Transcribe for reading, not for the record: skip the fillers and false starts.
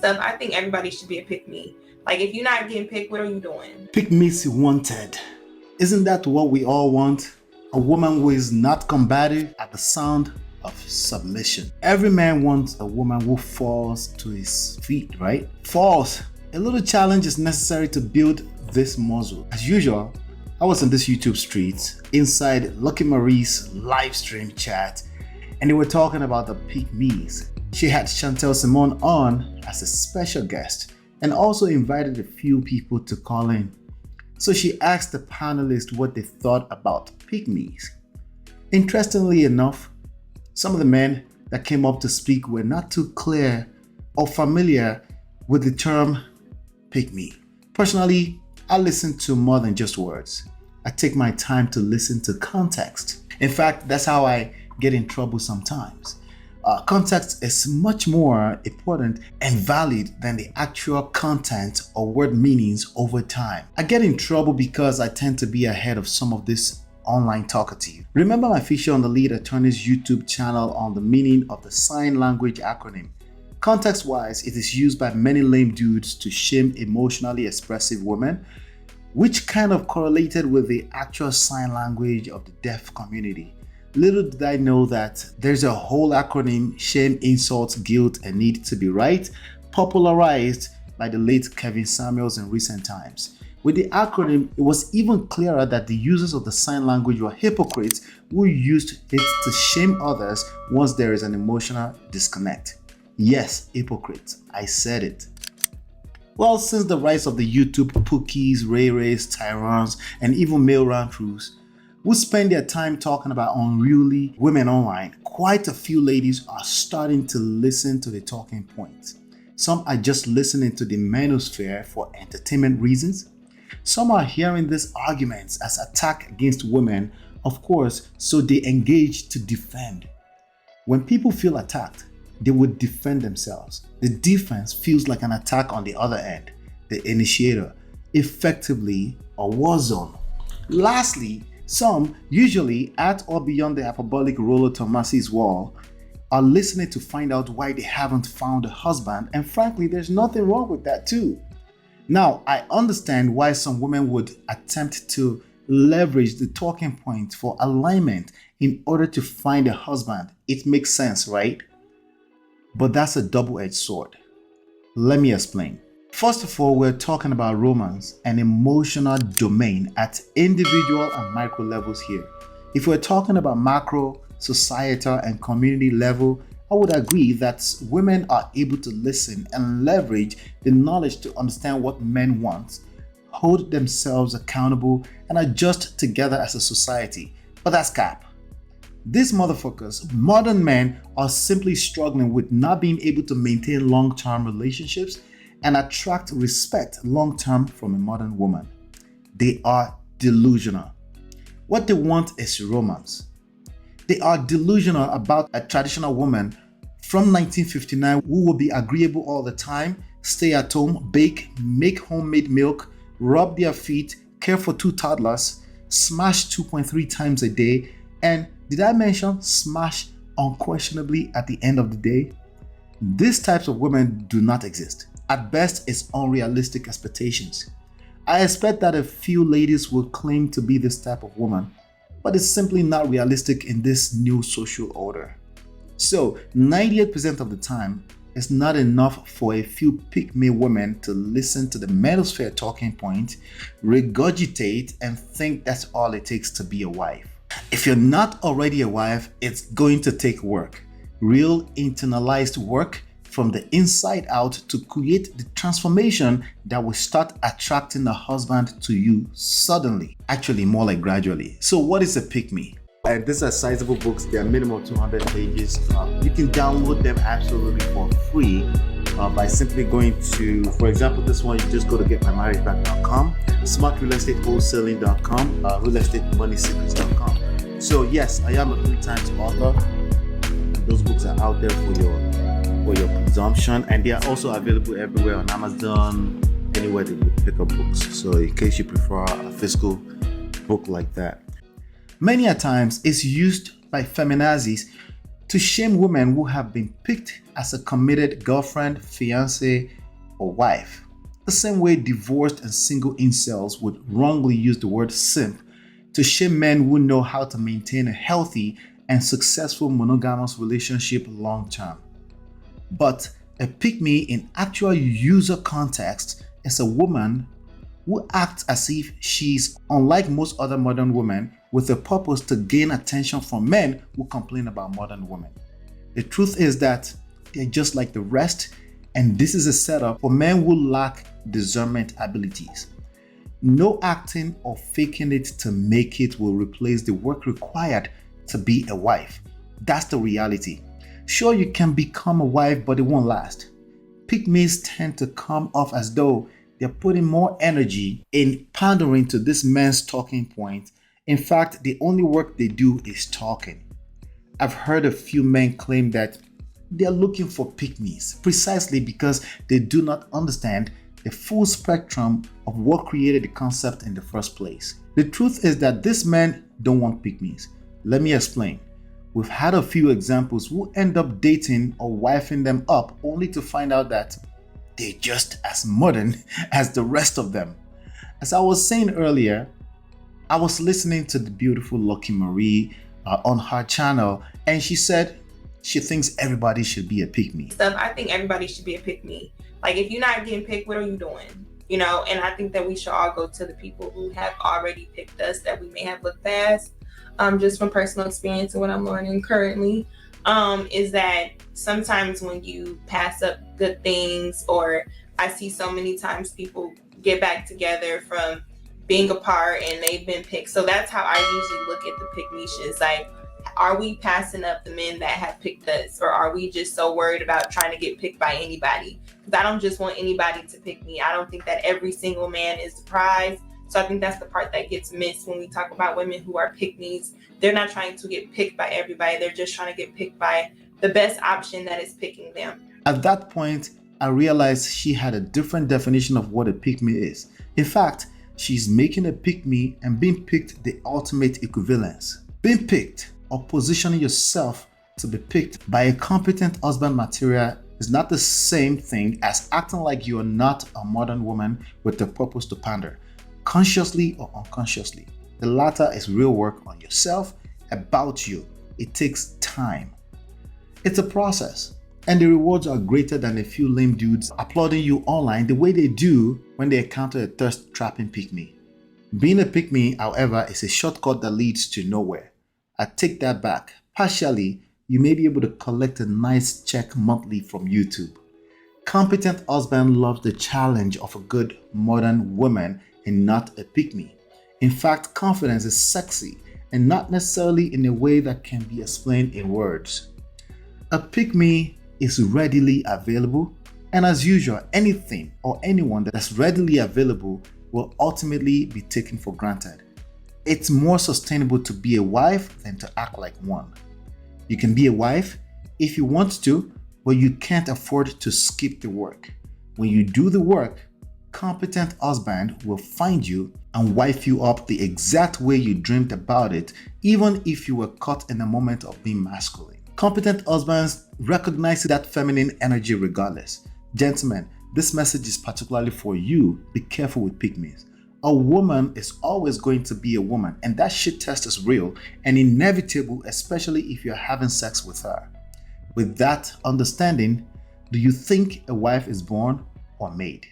stuff, I think everybody should be a pick me. Like, if you're not getting picked, what are you doing? Pick me's wanted. Isn't that what we all want? A woman who is not combative at the sound of submission. Every man wants a woman who falls to his feet, right? Falls. A little challenge is necessary to build this muscle. As usual, I was in this YouTube streets inside Lucki Maree's live stream chat, and they were talking about the pick me's. She had Chantelle Simone on as a special guest and also invited a few people to call in. So she asked the panelists what they thought about pick me's. Interestingly enough, some of the men that came up to speak were not too clear or familiar with the term pick me. Personally, I listen to more than just words. I take my time to listen to context. In fact, that's how I get in trouble sometimes. Context is much more important and valid than the actual content or word meanings over time. I get in trouble because I tend to be ahead of some of this online talkative. Remember my feature on the lead attorney's YouTube channel on the meaning of the sign language acronym. Context-wise, it is used by many lame dudes to shame emotionally expressive women, which kind of correlated with the actual sign language of the deaf community. Little did I know that there's a whole acronym, shame, insult, guilt, and need to be right, popularized by the late Kevin Samuels in recent times. With the acronym, it was even clearer that the users of the sign language were hypocrites who used it to shame others once there is an emotional disconnect. Yes, hypocrites, I said it. Well, since the rise of the YouTube Pookies, Ray Rays, Tyrants, and even male run-throughs, who spend their time talking about unruly women online, quite a few ladies are starting to listen to the talking points. Some are just listening to the manosphere for entertainment reasons. Some are hearing these arguments as attack against women, of course, so they engage to defend. When people feel attacked, they would defend themselves. The defense feels like an attack on the other end, the initiator, effectively a war zone. Lastly, some, usually at or beyond the hyperbolic Rollo Tomasi's wall, are listening to find out why they haven't found a husband, and frankly, there's nothing wrong with that too. Now, I understand why some women would attempt to leverage the talking point for alignment in order to find a husband. It makes sense, right? But that's a double-edged sword. Let me explain. First of all, we're talking about romance and emotional domain at individual and micro levels here. If we're talking about macro, societal, and community level, I would agree that women are able to listen and leverage the knowledge to understand what men want, hold themselves accountable, and adjust together as a society. But that's cap. These motherfuckers, modern men, are simply struggling with not being able to maintain long-term relationships and attract respect long-term from a modern woman. They are delusional. What they want is romance. They are delusional about a traditional woman from 1959 who will be agreeable all the time, stay at home, bake, make homemade milk, rub their feet, care for 2 toddlers, smash 2.3 times a day, and did I mention smash unquestionably at the end of the day? These types of women do not exist. At best, it's unrealistic expectations. I expect that a few ladies will claim to be this type of woman, but it's simply not realistic in this new social order. So, 98% of the time, it's not enough for a few pick-me women to listen to the manosphere talking point, regurgitate, and think that's all it takes to be a wife. If you're not already a wife, it's going to take work, real internalized work from the inside out to create the transformation that will start attracting a husband to you suddenly. Actually, more like gradually. So what is a pick-me? And these are sizable books. They are minimum 200 pages. You can download them absolutely for free by simply going to, for example, this one, you just go to getmymarriageback.com, smartrealestatewholesaling.com, realestatemoneysecrets.com. So yes, I am a 3-times author. Those books are out there for your consumption, and they are also available everywhere on Amazon, anywhere that you pick up books. So in case you prefer a physical book like that. Many a times it's used by feminazis to shame women who have been picked as a committed girlfriend, fiancé, or wife. The same way divorced and single incels would wrongly use the word simp to shame men who know how to maintain a healthy and successful monogamous relationship long term. But a pick-me in actual user context is a woman who acts as if she's unlike most other modern women with a purpose to gain attention from men who complain about modern women. The truth is that they're just like the rest, and this is a setup for men who lack discernment abilities. No acting or faking it to make it will replace the work required to be a wife. That's the reality. Sure, you can become a wife, but it won't last. Pick-me's tend to come off as though they're putting more energy in pandering to this man's talking point. In fact, the only work they do is talking. I've heard a few men claim that they're looking for pick-me's precisely because they do not understand the full spectrum of what created the concept in the first place. The truth is that these men don't want pick-me's. Let me explain. We've had a few examples who end up dating or wifing them up only to find out that they're just as modern as the rest of them. As I was saying earlier, I was listening to the beautiful Lucki Maree on her channel, and she said she thinks everybody should be a pick-me. I think everybody should be a pick-me. Like, if you're not getting picked, what are you doing? You know, and I think that we should all go to the people who have already picked us that we may have looked past. Just from personal experience and what I'm learning currently, is that sometimes when you pass up good things, or I see so many times people get back together from being apart and they've been picked. So that's how I usually look at the pick-me-shits. Like, are we passing up the men that have picked us, or are we just so worried about trying to get picked by anybody? Because I don't just want anybody to pick me. I don't think that every single man is the prize. So I think that's the part that gets missed when we talk about women who are pick-me's. They're not trying to get picked by everybody. They're just trying to get picked by the best option that is picking them. At that point, I realized she had a different definition of what a pick-me is. In fact, she's making a pick-me and being picked the ultimate equivalence. Being picked or positioning yourself to be picked by a competent husband material is not the same thing as acting like you are not a modern woman with the purpose to pander, consciously or unconsciously. The latter is real work on yourself, about you. It takes time. It's a process, and the rewards are greater than a few lame dudes applauding you online the way they do when they encounter a thirst-trapping pick-me. Being a pick-me, however, is a shortcut that leads to nowhere. I take that back. Partially, you may be able to collect a nice check monthly from YouTube. Competent husband loves the challenge of a good modern woman and not a pick-me. In fact, confidence is sexy and not necessarily in a way that can be explained in words. A pick-me is readily available, and as usual, anything or anyone that's readily available will ultimately be taken for granted. It's more sustainable to be a wife than to act like one. You can be a wife if you want to, but you can't afford to skip the work. When you do the work, competent husband will find you and wife you up the exact way you dreamed about it, even if you were caught in a moment of being masculine. Competent husbands recognize that feminine energy regardless. Gentlemen, this message is particularly for you. Be careful with pick-me's. A woman is always going to be a woman, and that shit test is real and inevitable, especially if you're having sex with her. With that understanding, do you think a wife is born or made?